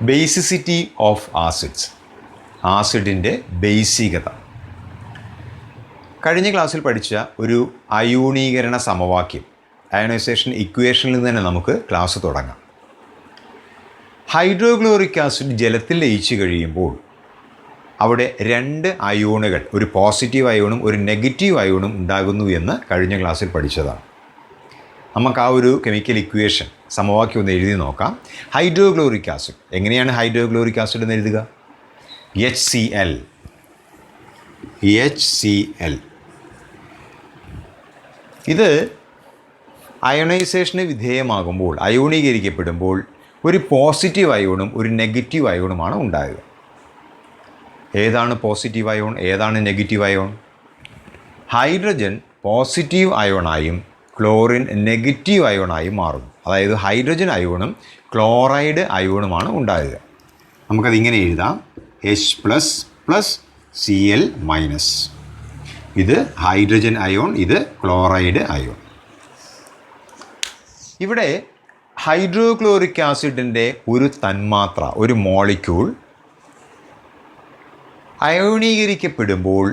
Basicity of acids, ആസിഡിൻ്റെ ബേസികത. കഴിഞ്ഞ ക്ലാസ്സിൽ പഠിച്ച ഒരു അയോണീകരണ സമവാക്യം, അയണൈസേഷൻ ഇക്വേഷനിൽ നിന്ന് തന്നെ നമുക്ക് ക്ലാസ് തുടങ്ങാം. ഹൈഡ്രോക്ലോറിക് ആസിഡ് ജലത്തിൽ ലയിച്ചു കഴിയുമ്പോൾ അവിടെ രണ്ട് അയോണുകൾ, ഒരു പോസിറ്റീവ് അയോണും ഒരു നെഗറ്റീവ് അയോണും ഉണ്ടാകുന്നു എന്ന് കഴിഞ്ഞ ക്ലാസ്സിൽ പഠിച്ചതാണ്. നമുക്ക് ആ ഒരു കെമിക്കൽ ഇക്വേഷൻ സമവാക്യം ഒന്ന് എഴുതി നോക്കാം. ഹൈഡ്രോക്ലോറിക് ആസിഡ്, എങ്ങനെയാണ് ഹൈഡ്രോക്ലോറിക് ആസിഡ് എന്ന് എഴുതുക? HCl. ഇത് അയോണൈസേഷന് വിധേയമാകുമ്പോൾ, അയോണീകരിക്കപ്പെടുമ്പോൾ ഒരു പോസിറ്റീവ് അയോണും ഒരു നെഗറ്റീവ് അയോണുമാണ് ഉണ്ടാകുക. ഏതാണ് പോസിറ്റീവ് അയോൺ, ഏതാണ് നെഗറ്റീവ് അയോൺ? ഹൈഡ്രജൻ പോസിറ്റീവ് അയോണായും ക്ലോറിൻ നെഗറ്റീവ് അയോണായും മാറും. അതായത് ഹൈഡ്രജൻ അയോണും ക്ലോറൈഡ് അയോണുമാണ് ഉണ്ടാകുക. നമുക്കതിങ്ങനെ എഴുതാം: H++Cl-. ഇത് ഹൈഡ്രജൻ അയോൺ, ഇത് ക്ലോറൈഡ് അയോൺ. ഇവിടെ ഹൈഡ്രോക്ലോറിക് ആസിഡിൻ്റെ ഒരു തന്മാത്ര, ഒരു മോളിക്യൂൾ അയോണീകരിക്കപ്പെടുമ്പോൾ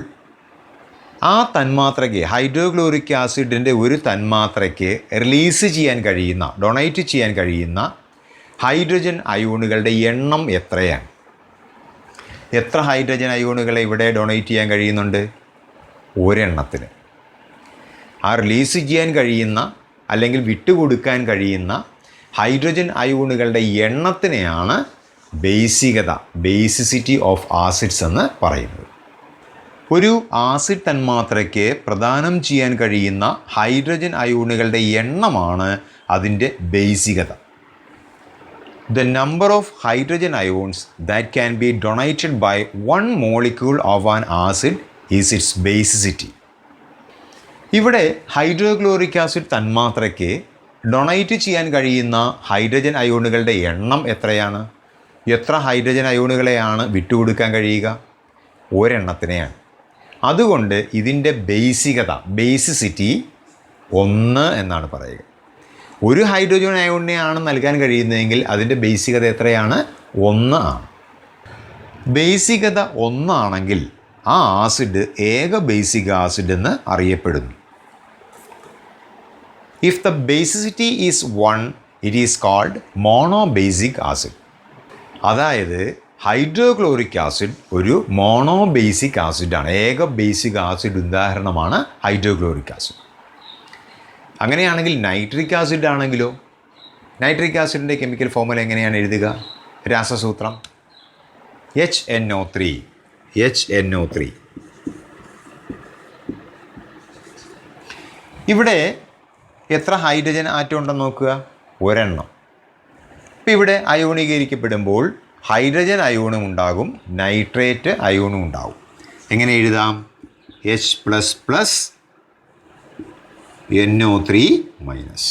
ആ തന്മാത്രയ്ക്ക്, ഹൈഡ്രോക്ലോറിക് ആസിഡിൻ്റെ ഒരു തന്മാത്രയ്ക്ക് റിലീസ് ചെയ്യാൻ കഴിയുന്ന, ഡൊണേറ്റ് ചെയ്യാൻ കഴിയുന്ന ഹൈഡ്രജൻ അയോണുകളുടെ എണ്ണം എത്രയാണ്? എത്ര ഹൈഡ്രജൻ അയോണുകളെ ഇവിടെ ഡൊണേറ്റ് ചെയ്യാൻ കഴിയുന്നുണ്ട്? ഒരെണ്ണത്തിന്. ആ റിലീസ് ചെയ്യാൻ കഴിയുന്ന അല്ലെങ്കിൽ വിട്ടുകൊടുക്കാൻ കഴിയുന്ന ഹൈഡ്രജൻ അയോണുകളുടെ എണ്ണത്തിനെയാണ് ബേസികത, ബേസിസിറ്റി ഓഫ് ആസിഡ്സ് എന്ന് പറയുന്നത്. ഒരു ആസിഡ് തന്മാത്രയ്ക്ക് പ്രദാനം ചെയ്യാൻ കഴിയുന്ന ഹൈഡ്രജൻ അയോണുകളുടെ എണ്ണമാണ് അതിൻ്റെ ബേസികത. The number of hydrogen ions that can be donated by one molecule of an acid is its basicity. ഇവിടെ ഹൈഡ്രോക്ലോറിക് ആസിഡ് തന്മാത്രയ്ക്ക് ഡൊണേറ്റ് ചെയ്യാൻ കഴിയുന്ന ഹൈഡ്രജൻ അയോണുകളുടെ എണ്ണം എത്രയാണ്? എത്ര ഹൈഡ്രജൻ അയോണുകളെയാണ് വിട്ടുകൊടുക്കാൻ കഴിയുക? ഒരെണ്ണത്തിനെയാണ്. അതുകൊണ്ട് ഇതിൻ്റെ ബേസികത, ബേസിസിറ്റി 1 എന്നാണ് പറയുക. ഒരു ഹൈഡ്രജൻ അയോണിനെയാണ് നൽകാൻ കഴിയുന്നതെങ്കിൽ അതിൻ്റെ ബേസികത എത്രയാണ്? 1 ആണ്. ബേസികത 1 ആണെങ്കിൽ ആ ആസിഡ് ഏക ബേസിക് ആസിഡ് എന്ന് അറിയപ്പെടുന്നു. If the basicity is 1, it is called monobasic acid. അതായത് ഹൈഡ്രോക്ലോറിക് ആസിഡ് ഒരു മോണോബേസിക് ആസിഡാണ്. ഏക ബേസിക് ആസിഡ് ഉദാഹരണമാണ് ഹൈഡ്രോക്ലോറിക് ആസിഡ്. അങ്ങനെയാണെങ്കിൽ നൈട്രിക് ആസിഡ് ആണെങ്കിലോ? നൈട്രിക് ആസിഡിൻ്റെ കെമിക്കൽ ഫോർമുല എങ്ങനെയാണ് എഴുതുക? രാസസൂത്രം HNO3. ഇവിടെ എത്ര ഹൈഡ്രജൻ ആറ്റം ഉണ്ടെന്ന് നോക്കുക? ഒരെണ്ണം. ഇപ്പോൾ ഇവിടെ അയോണീകരിക്കപ്പെടുമ്പോൾ ഹൈഡ്രജൻ അയോണും ഉണ്ടാകും, നൈട്രേറ്റ് അയോണും ഉണ്ടാകും. എങ്ങനെ എഴുതാം? H++NO3-.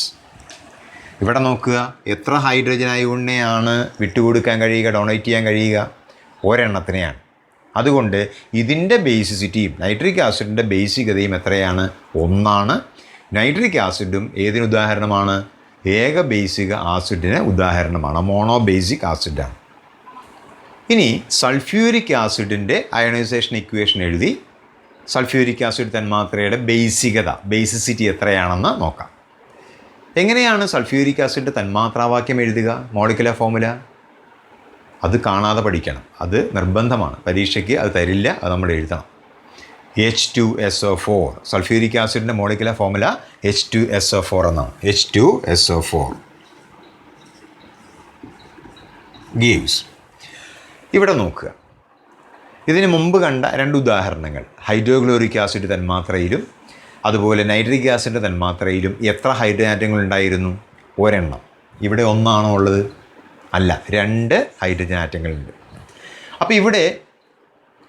ഇവിടെ നോക്കുക, എത്ര ഹൈഡ്രജൻ അയോണിനെയാണ് വിട്ടുകൊടുക്കാൻ കഴിയുക, ഡൊണേറ്റ് ചെയ്യാൻ കഴിയുക? ഒരെണ്ണത്തിനെയാണ്. അതുകൊണ്ട് ഇതിൻ്റെ ബേസിസിറ്റിയും നൈട്രിക് ആസിഡിൻ്റെ ബേസികതയും എത്രയാണ്? 1 ആണ്. നൈട്രിക് ആസിഡും ഏതിനുദാഹരണമാണ്? ഏക ബേസിക് ആസിഡിന് ഉദാഹരണമാണ്, മോണോബേസിക് ആസിഡാണ്. ഇനി സൾഫ്യൂരിക് ആസിഡിൻ്റെ അയണൈസേഷൻ ഇക്വേഷൻ എഴുതി സൾഫ്യൂരിക് ആസിഡ് തന്മാത്രയുടെ ബേസികത, ബേസിസിറ്റി എത്രയാണെന്ന് നോക്കാം. എങ്ങനെയാണ് സൾഫ്യൂരിക് ആസിഡ് തന്മാത്രാവാക്യം എഴുതുക? മോളിക്കുലർ ഫോർമുല അത് കാണാതെ പഠിക്കണം, അത് നിർബന്ധമാണ്. പരീക്ഷയ്ക്ക് അത് തരില്ല, അത് നമ്മൾ എഴുതണം. H2SO4. സൾഫ്യൂരിക് ആസിഡിൻ്റെ മോളിക്കുലർ ഫോർമുല H2SO4 എന്നാണ്. H2SO4 gives. ഇവിടെ നോക്കുക, ഇതിന് മുമ്പ് കണ്ട 2 ഉദാഹരണങ്ങൾ, ഹൈഡ്രോക്ലോറിക് ആസിഡ് തന്മാത്രയിലും അതുപോലെ നൈട്രിക് ആസിഡ് തന്മാത്രയിലും എത്ര ഹൈഡ്രജൻ ആറ്റങ്ങൾ ഉണ്ടായിരുന്നു? ഒരെണ്ണം. ഇവിടെ 1 ആണോ ഉള്ളത്? അല്ല, 2 ഹൈഡ്രജൻ ആറ്റങ്ങളുണ്ട്. അപ്പോൾ ഇവിടെ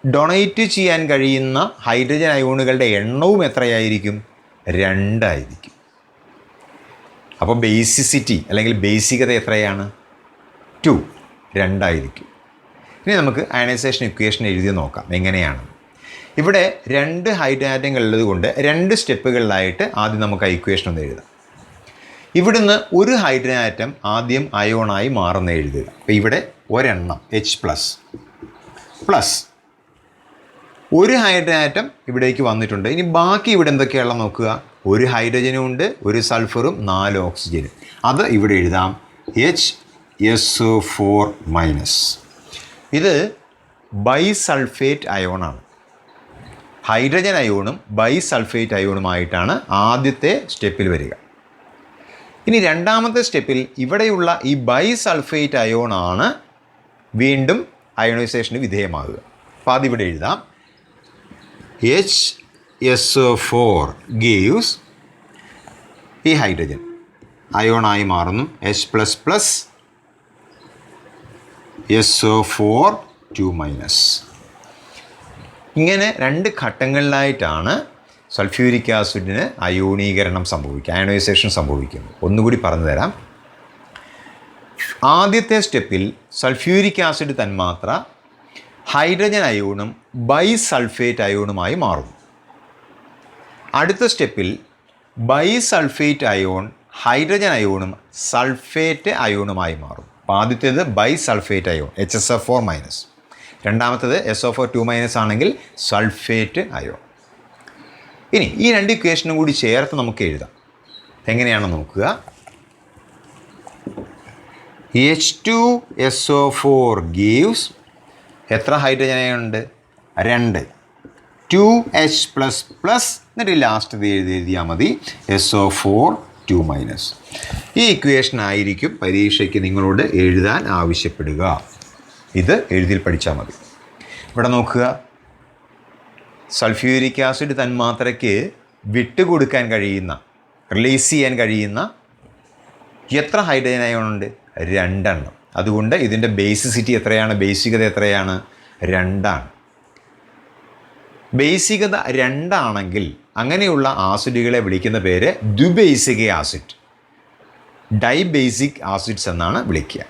ഡൊണേറ്റ് ചെയ്യാൻ കഴിയുന്ന ഹൈഡ്രജൻ അയോണുകളുടെ എണ്ണവും എത്രയായിരിക്കും? 2 ആയിരിക്കും. അപ്പോൾ ബേസിസിറ്റി അല്ലെങ്കിൽ ബേസികത എത്രയാണ്? 2 2 ഇനി നമുക്ക് അയണൈസേഷൻ ഇക്വേഷൻ എഴുതി നോക്കാം എങ്ങനെയാണ്. ഇവിടെ 2 ഹൈഡ്രജൻ ഉള്ളത് കൊണ്ട് 2 സ്റ്റെപ്പുകളിലായിട്ട് ആദ്യം നമുക്ക് ആ ഇക്വേഷൻ ഒന്ന് എഴുതാം. ഇവിടുന്ന് ഒരു ഹൈഡ്രജൻ ആറ്റം ആദ്യം അയോണായി മാറുന്ന എഴുതുക. അപ്പോൾ ഇവിടെ ഒരെണ്ണം H+, ഒരു ഹൈഡ്രജൻ ആറ്റം ഇവിടേക്ക് വന്നിട്ടുണ്ട്. ഇനി ബാക്കി ഇവിടെ എന്തൊക്കെയാണെന്ന് നോക്കുക. ഒരു ഹൈഡ്രജനും ഉണ്ട്, ഒരു സൾഫറും 4 ഓക്സിജനും. അത് ഇവിടെ എഴുതാം HSO4-. ഇത് ബൈസൾഫേറ്റ് അയോണാണ്. ഹൈഡ്രജൻ അയോണും ബൈസൾഫേറ്റ് അയോണുമായിട്ടാണ് ആദ്യത്തെ സ്റ്റെപ്പിൽ വരിക. ഇനി രണ്ടാമത്തെ സ്റ്റെപ്പിൽ ഇവിടെയുള്ള ഈ ബൈസൾഫേറ്റ് അയോണാണ് വീണ്ടും അയോണൈസേഷന് വിധേയമാകുക. അപ്പോൾ അതിവിടെ എഴുതാം. HSO4 gives ഈ ഹൈഡ്രജൻ അയോണായി മാറുന്നു H++, SO4 2-. ഇങ്ങനെ 2 ഘട്ടങ്ങളിലായിട്ടാണ് സൾഫ്യൂരിക് ആസിഡിന് അയോണീകരണം സംഭവിക്കുക, അയണൈസേഷൻ സംഭവിക്കുന്നത്. ഒന്നുകൂടി പറഞ്ഞു തരാം. ആദ്യത്തെ സ്റ്റെപ്പിൽ സൾഫ്യൂരിക് ആസിഡ് തന്മാത്ര ഹൈഡ്രജൻ അയോണും ബൈസൾഫേറ്റ് അയോണുമായി മാറുന്നു. അടുത്ത സ്റ്റെപ്പിൽ ബൈസൾഫേറ്റ് അയോൺ ഹൈഡ്രജൻ അയോണും സൾഫേറ്റ് അയോണുമായി മാറും. അപ്പോൾ ആദ്യത്തേത് ബൈസൾഫേറ്റ് അയോൺ HSO4-. രണ്ടാമത്തേത് SO4 ആണെങ്കിൽ സൾഫേറ്റ് അയോൺ. ഇനി ഈ 2 ഇക്വേഷനും കൂടി ചേർത്ത് നമുക്ക് എഴുതാം. എങ്ങനെയാണെന്ന് നോക്കുക. H2SO4 gives എത്ര ഹൈഡ്രജൻ അയോണുണ്ട്? 2 2H++, എന്നിട്ട് ലാസ്റ്റ് എഴുതിയാൽ മതി SO4 2-. ഈ ഇക്വേഷൻ ആയിരിക്കും പരീക്ഷയ്ക്ക് നിങ്ങളോട് എഴുതാൻ ആവശ്യപ്പെടുക. ഇത് എഴുതി പഠിച്ചാൽ മതി. ഇവിടെ നോക്കുക. സൾഫ്യൂരിക് ആസിഡ് തന്മാത്രയ്ക്ക് വിട്ടുകൊടുക്കാൻ കഴിയുന്ന, റിലീസ് ചെയ്യാൻ കഴിയുന്ന എത്ര ഹൈഡ്രജൻ അയോണുണ്ട്? 2. അതുകൊണ്ട് ഇതിൻ്റെ ബേസിസിറ്റി എത്രയാണ്? ബേസികത എത്രയാണ്? 2. ബേസികത 2 അങ്ങനെയുള്ള ആസിഡുകളെ വിളിക്കുന്ന പേര് ദ്വിബേസിക് ആസിഡ്, ഡൈബേസിക് ആസിഡ്സ് എന്നാണ് വിളിക്കുക.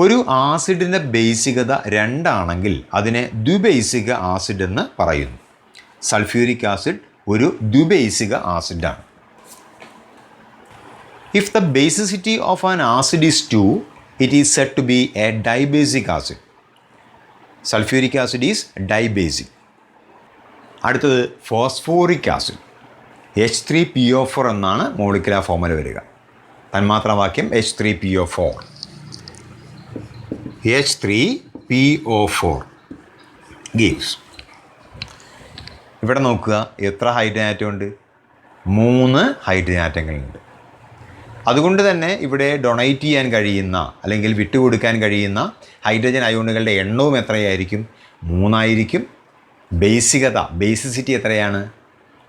ഒരു ആസിഡിൻ്റെ ബേസികത 2 അതിനെ ദ്വിബേസിക ആസിഡ് എന്ന് പറയുന്നു. സൾഫ്യൂരിക് ആസിഡ് ഒരു ദ്വിബേസിക ആസിഡാണ്. If the basicity of an acid is 2, it is said to be a dibasic acid. Sulfuric acid is dibasic. അടുത്തത് ഫോസ്ഫോറിക് ആസിഡ്. H3PO4 എന്നാണ് മോളിക്കുലർ ഫോർമുല വരിക. തന്മാത്രാവാക്യം H3PO4. H3PO4 gives. ഇവിടെ നോക്കുക. എത്ര ഹൈഡ്രജൻ ആറ്റം ഉണ്ട്? 3 hydrogen ആറ്റങ്ങളുണ്ട്. അതുകൊണ്ട് തന്നെ ഇവിടെ ഡൊണേറ്റ് ചെയ്യാൻ കഴിയുന്ന അല്ലെങ്കിൽ വിട്ടുകൊടുക്കാൻ കഴിയുന്ന ഹൈഡ്രജൻ അയോണുകളുടെ എണ്ണവും എത്രയായിരിക്കും? 3. ബേസികത, ബേസിസിറ്റി എത്രയാണ്?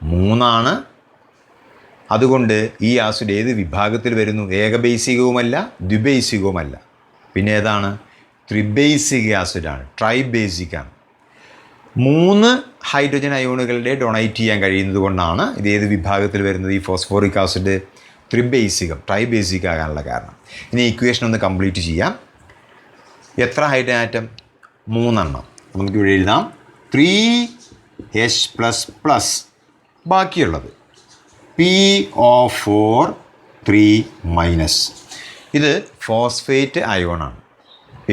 3. അതുകൊണ്ട് ഈ ആസിഡ് ഏത് വിഭാഗത്തിൽ വരുന്നു? ഏകബേസികവുമല്ല, ദ്വിബേസികവുമല്ല. പിന്നെ ഏതാണ്? ത്രിബേസിക് ആസിഡാണ്, ട്രൈബേസിക്കാണ്. 3 ഹൈഡ്രജൻ അയോണുകളുടെ ഡൊണേറ്റ് ചെയ്യാൻ കഴിയുന്നത് കൊണ്ടാണ് ഇത് ഏത് വിഭാഗത്തിൽ വരുന്നത്? ഈ ഫോസ്ഫോറിക് ആസിഡ് ത്രിബേസികം, ട്രൈബേസിക് ആകാനുള്ള കാരണം. ഇനി ഇക്വേഷൻ ഒന്ന് കംപ്ലീറ്റ് ചെയ്യാം. എത്ര ഹൈഡ്രജൻ ആറ്റം? 3. നമുക്ക് ഇവിടെ എഴുതാം 3H++. ബാക്കിയുള്ളത് PO4 3-. ഇത് ഫോസ്ഫേറ്റ് അയോണാണ്.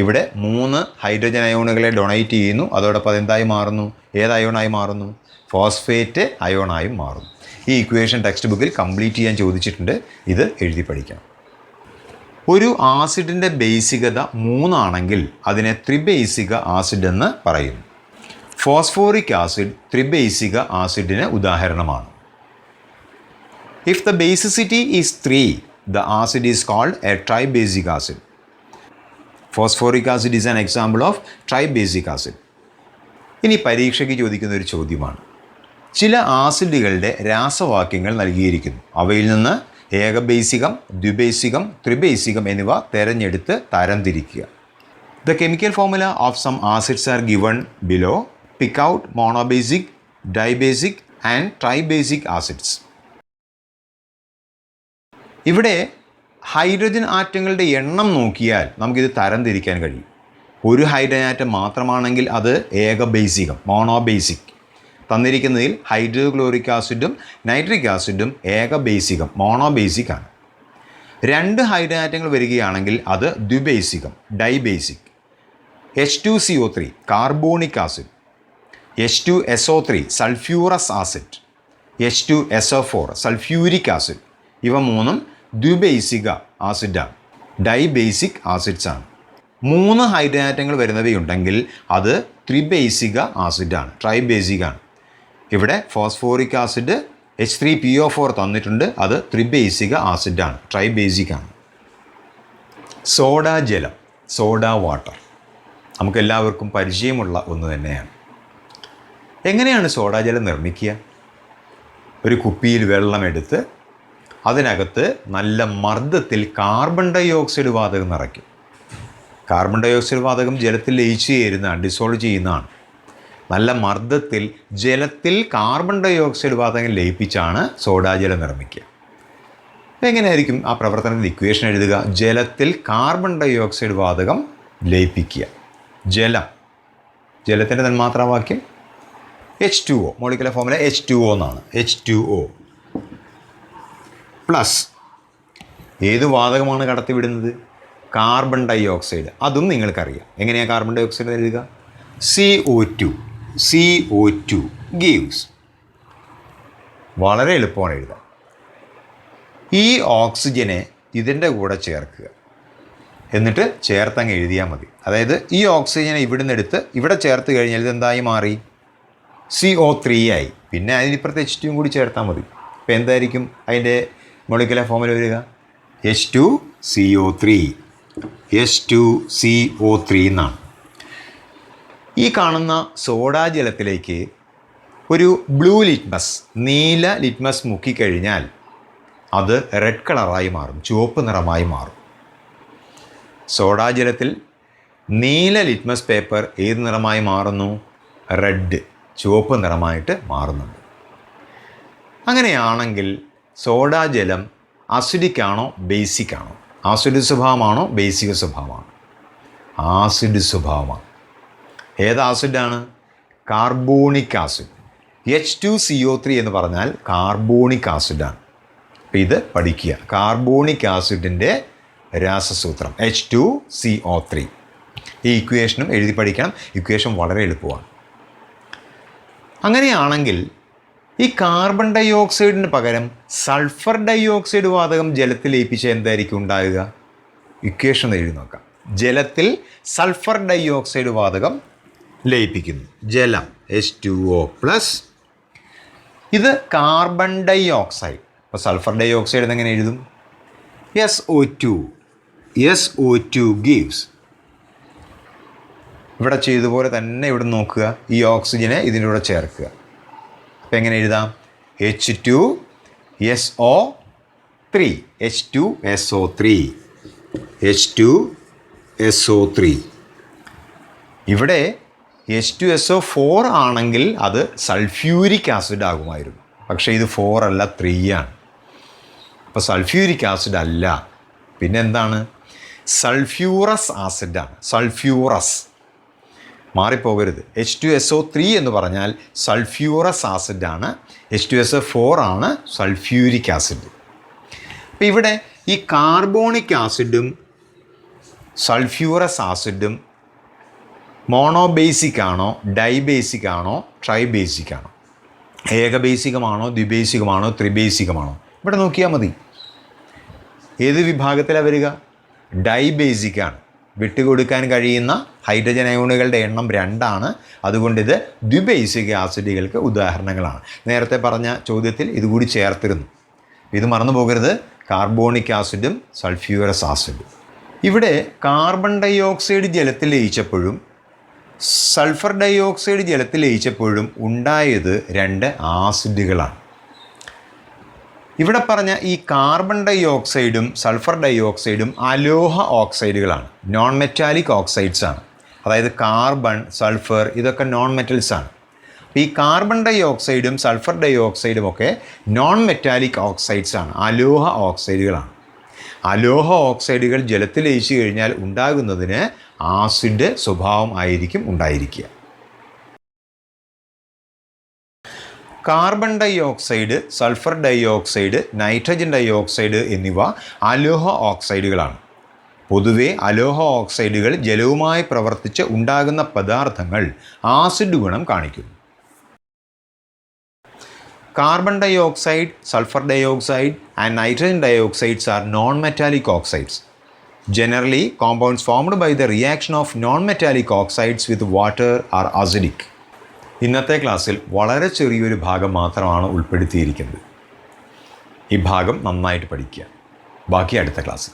ഇവിടെ 3 ഹൈഡ്രജൻ അയോണുകളെ ഡൊണേറ്റ് ചെയ്യുന്നു. അതോടൊപ്പം അതെന്തായി മാറുന്നു? ഏത് അയോണായി മാറുന്നു? ഫോസ്ഫേറ്റ് അയോണായും മാറുന്നു. ഈ ഇക്വേഷൻ ടെക്സ്റ്റ് ബുക്കിൽ കംപ്ലീറ്റ് ചെയ്യാൻ ചോദിച്ചിട്ടുണ്ട്. ഇത് എഴുതി പഠിക്കണം. ഒരു ആസിഡിൻ്റെ ബേസികത 3 അതിനെ ത്രിബേസിക ആസിഡ് എന്ന് പറയുന്നു. ഫോസ്ഫോറിക് ആസിഡ് ത്രിബേസിക ആസിഡിന് ഉദാഹരണമാണ്. If the basicity is 3, the acid is called a tribasic acid. Phosphoric acid is an example of tribasic acid. ഇനി പരീക്ഷയ്ക്ക് ചോദിക്കുന്ന ഒരു ചോദ്യമാണ്. ചില ആസിഡുകളുടെ രാസവാക്യങ്ങൾ നൽകിയിരിക്കുന്നു. അവയിൽ നിന്ന് ഏകബേസികം, ദ്വിബേസികം, ത്രിബേസികം എന്നിവ തിരഞ്ഞെടുത്ത് തരംതിരിക്കുക. The chemical formula of some acids are given below. Pick out monobasic, dibasic and tribasic acids. ഇവിടെ ഹൈഡ്രജൻ ആറ്റങ്ങളുടെ എണ്ണം നോക്കിയാൽ നമുക്കിത് തരംതിരിക്കാൻ കഴിയും. ഒരു ഹൈഡ്രജൻ ആറ്റം മാത്രമാണെങ്കിൽ അത് ഏകബേസികം, മോണോബേസിക്. തന്നിരിക്കുന്നതിൽ ഹൈഡ്രോക്ലോറിക് ആസിഡും നൈട്രിക് ആസിഡും ഏകബേസികം, മോണോബേസിക് ആണ്. 2 ഹൈഡ്രജൻ ആറ്റങ്ങൾ വരികയാണെങ്കിൽ അത് ദ്വിബേസികം, dibasic. H2CO3 carbonic acid, H2SO3 sulphurous acid, H2SO4 sulphuric acid. ഇവ മൂന്നും ദ്വിബേസിക ആസിഡാണ്, ഡൈബേസിക് ആസിഡ്സ് ആണ്. 3 ഹൈഡ്രജൻ ആറ്റങ്ങൾ വരുന്നവയുണ്ടെങ്കിൽ അത് ത്രിബേസിക ആസിഡാണ്, ട്രൈബേസിക് ആണ്. ഇവിടെ ഫോസ്ഫോറിക് ആസിഡ് H3PO4 തന്നിട്ടുണ്ട്, അത് ത്രിബേസിക ആസിഡാണ്, ട്രൈബേസിക് ആണ്. സോഡാ ജലം, സോഡാ വാട്ടർ നമുക്കെല്ലാവർക്കും പരിചയമുള്ള ഒന്ന് തന്നെയാണ്. എങ്ങനെയാണ് സോഡാ ജലം നിർമ്മിക്കുക? ഒരു കുപ്പിയിൽ വെള്ളമെടുത്ത് അതിനകത്ത് നല്ല മർദ്ദത്തിൽ കാർബൺ ഡൈ ഓക്സൈഡ് വാതകം നിറയ്ക്കും. കാർബൺ ഡൈ ഓക്സൈഡ് വാതകം ജലത്തിൽ ലയിച്ചു ചേരുന്നതാണ്, ഡിസോൾവ് ചെയ്യുന്നതാണ്. നല്ല മർദ്ദത്തിൽ ജലത്തിൽ കാർബൺ ഡൈ ഓക്സൈഡ് വാതകം ലയിപ്പിച്ചാണ് സോഡാജലം നിർമ്മിക്കുക. എങ്ങനെയായിരിക്കും ആ പ്രവർത്തനത്തിൽ ഇക്വേഷൻ എഴുതുക? ജലത്തിൽ കാർബൺ ഡൈ ഓക്സൈഡ് വാതകം ലയിപ്പിക്കുക. ജലത്തിൻ്റെ തന്മാത്രാവാക്യം H2O, മോളിക്കുലർ ഫോർമുല H2O എന്നാണ്. H2O പ്ലസ് ഏത് വാതകമാണ് കടത്തിവിടുന്നത്? Carbon dye oxide. അതും നിങ്ങൾക്കറിയാം. എങ്ങനെയാണ് കാർബൺ ഡൈ ഓക്സൈഡ് എഴുതുക? CO2 gives. വളരെ എളുപ്പമാണ് എഴുതാൻ. ഈ ഓക്സിജനെ ഇതിൻ്റെ കൂടെ ചേർക്കുക, എന്നിട്ട് ചേർത്തങ്ങ് എഴുതിയാൽ മതി. അതായത് ഈ ഓക്സിജനെ ഇവിടുന്ന് എടുത്ത് ഇവിടെ ചേർത്ത് കഴിഞ്ഞാൽ ഇതെന്തായി മാറി? CO3 ആയി. പിന്നെ അതിനിപ്പുറത്ത് H2 കൂടി ചേർത്താൽ മതി. അപ്പോൾ എന്തായിരിക്കും അതിൻ്റെ മോളിക്കുലർ ഫോർമുല വരിക? H2CO3 എന്നാണ്. ഈ കാണുന്ന സോഡാ ജലത്തിലേക്ക് ഒരു ബ്ലൂ ലിറ്റ്മസ്, നീല ലിറ്റ്മസ് മുക്കിക്കഴിഞ്ഞാൽ അത് റെഡ് കളറായി മാറും, ചുവപ്പ് നിറമായി മാറും. സോഡാ ജലത്തിൽ നീല ലിറ്റ്മസ് പേപ്പർ ഏത് നിറമായി മാറുന്നു? റെഡ്, ചുവപ്പ് നിറമായിട്ട് മാറുന്നുണ്ട്. അങ്ങനെയാണെങ്കിൽ സോഡാ ജലം അസിഡിക് ആണോ ബേസിക് ആണോ? ആസിഡ് സ്വഭാവമാണോ ബേസിക് സ്വഭാവമാണോ? ആസിഡ് സ്വഭാവമാണ്. ഏത് ആസിഡാണ്? Carbonic acid. H2CO3 എന്ന് പറഞ്ഞാൽ കാർബോണിക് ആസിഡാണ്. അപ്പോൾ ഇത് പഠിക്കുക. കാർബോണിക് ആസിഡിൻ്റെ രാസസൂത്രം H2CO3. ഈ ഇക്വേഷനും എഴുതി പഠിക്കണം. ഇക്വേഷൻ വളരെ എളുപ്പമാണ്. അങ്ങനെയാണെങ്കിൽ ഈ കാർബൺ ഡൈ ഓക്സൈഡിന് പകരം സൾഫർ ഡൈ ഓക്സൈഡ് വാതകം ജലത്തിൽ ലയിപ്പിച്ച എന്തായിരിക്കും ഉണ്ടാകുക? ഇക്വേഷൻ എഴുതി നോക്കാം. ജലത്തിൽ സൾഫർ ഡൈ ഓക്സൈഡ് വാതകം ലയിപ്പിക്കുന്നു. ജലം H2O പ്ലസ്, ഇത് കാർബൺ ഡൈ ഓക്സൈഡ്. അപ്പോൾ സൾഫർ ഡൈ ഓക്സൈഡ് എന്നെങ്ങനെ എഴുതും? SO2 gives. ഇവിടെ ചെയ്തതുപോലെ തന്നെ ഇവിടെ നോക്കുക. ഈ ഓക്സിജനെ ഇതിൻ്റെ കൂടെ ചേർക്കുക. അപ്പോൾ എങ്ങനെ എഴുതാം? H2SO3. ഇവിടെ H2SO4 ആണെങ്കിൽ അത് സൾഫ്യൂരിക് ആസിഡ് ആകുമായിരുന്നു. പക്ഷേ ഇത് 4 അല്ല, 3 ആണ്. അപ്പോൾ സൾഫ്യൂരിക് ആസിഡ് അല്ല, പിന്നെ എന്താണ്? സൾഫ്യൂറസ് ആസിഡാണ്. സൾഫ്യൂറസ് മാറിപ്പോകരുത്. H2SO3 എന്ന് പറഞ്ഞാൽ സൾഫ്യൂറസ് ആസിഡാണ്. H2SO4 ആണ് സൾഫ്യൂരിക് ആസിഡ്. അപ്പോൾ ഇവിടെ ഈ കാർബോണിക് ആസിഡും സൾഫ്യൂറസ് ആസിഡും മോണോബേസിക് ആണോ ഡൈബേസിക് ആണോ ട്രൈബേസിക് ആണോ? ഏകബേസികമാണോ ദ്വിബേസികമാണോ ത്രിബേസികമാണോ? ഇവിടെ നോക്കിയാൽ മതി. ഏത് വിഭാഗത്തിലാണ് വരിക? ഡൈബേസിക് ആണ്. വിട്ടുകൊടുക്കാൻ കഴിയുന്ന ഹൈഡ്രജൻ അയോണുകളുടെ എണ്ണം 2 ആണ്. അതുകൊണ്ട് ഇത് ദ്വിബേസിക ആസിഡുകൾക്ക് ഉദാഹരണങ്ങളാണ്. നേരത്തെ പറഞ്ഞ ചോദ്യത്തിൽ ഇതുകൂടി ചേർത്തിരുന്നു. ഇത് മറന്നു പോകരുത്. കാർബോണിക് ആസിഡും സൾഫ്യൂറസ് ആസിഡും. ഇവിടെ കാർബൺ ഡൈ ഓക്സൈഡ് ജലത്തിൽ ലയിച്ചപ്പോഴും സൾഫർ ഡൈ ഓക്സൈഡ് ജലത്തിൽ ലയിച്ചപ്പോഴും ഉണ്ടായത് 2 ആസിഡുകളാണ്. ഇവിടെ പറഞ്ഞ ഈ കാർബൺ ഡൈ ഓക്സൈഡും സൾഫർ ഡൈ ഓക്സൈഡും അലോഹ ഓക്സൈഡുകളാണ്, നോൺ മെറ്റാലിക് ഓക്സൈഡ്സ് ആണ്. അതായത് കാർബൺ, സൾഫർ ഇതൊക്കെ നോൺ മെറ്റൽസ് ആണ്. ഈ കാർബൺ ഡൈ ഓക്സൈഡും സൾഫർ ഡൈ ഓക്സൈഡും ഒക്കെ നോൺ മെറ്റാലിക് ഓക്സൈഡ്സ് ആണ്, അലോഹ ഓക്സൈഡുകളാണ്. അലോഹ ഓക്സൈഡുകൾ ജലത്തിൽ ലയിച്ചു കഴിഞ്ഞാൽ ഉണ്ടാകുന്നതിന് ആസിഡ് സ്വഭാവം ആയിരിക്കും ഉണ്ടായിരിക്കുക. Carbon dioxide, sulphur dioxide, nitrogen dioxide എന്നിവ അലോഹ ഓക്സൈഡുകളാണ്. പൊതുവെ അലോഹ ഓക്സൈഡുകൾ ജലവുമായി പ്രവർത്തിച്ച് ഉണ്ടാകുന്ന പദാർത്ഥങ്ങൾ ആസിഡ് ഗുണം കാണിക്കുന്നു. Carbon dioxide, sulfur dioxide and nitrogen dioxides are non-metallic oxides. Generally, compounds formed by the reaction of non-metallic oxides with water are acidic. ഇന്നത്തെ ക്ലാസ്സിൽ വളരെ ചെറിയൊരു ഭാഗം മാത്രമാണ് ഉൾപ്പെടുത്തിയിരിക്കുന്നത്. ഈ ഭാഗം നന്നായിട്ട് പഠിക്കുക. ബാക്കി അടുത്ത ക്ലാസ്സിൽ.